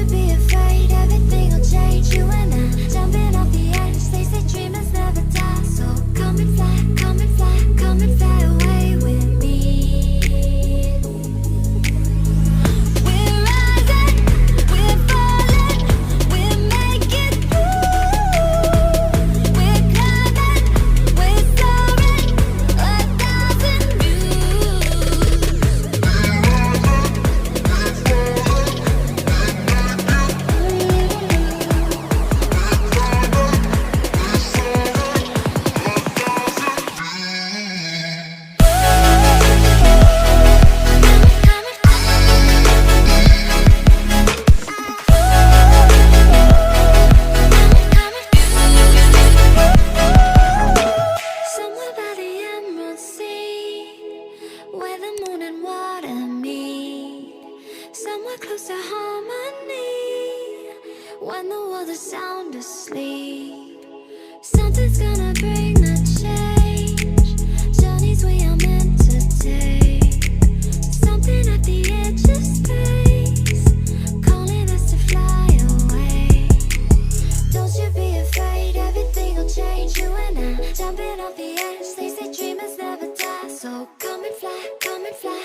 you be afraid, everything will change. You and I, jumping off the edge. They say dreamers never die, so come and fly, come and fly, come and fly away with me. We're rising, we're falling, we're making through. We're climbing, we're soaring, 1,000 views. Somewhere by the Emerald Sea, where the moon and water meet. Somewhere close to harmony, when the world is sound asleep. Something's gonna bring the change, journeys we are meant to take. Something at the edge of space, calling us to fly away. Don't you be afraid, everything will change. You and I, jumping off the edge. They say dreamers never die, so come and fly, come and fly.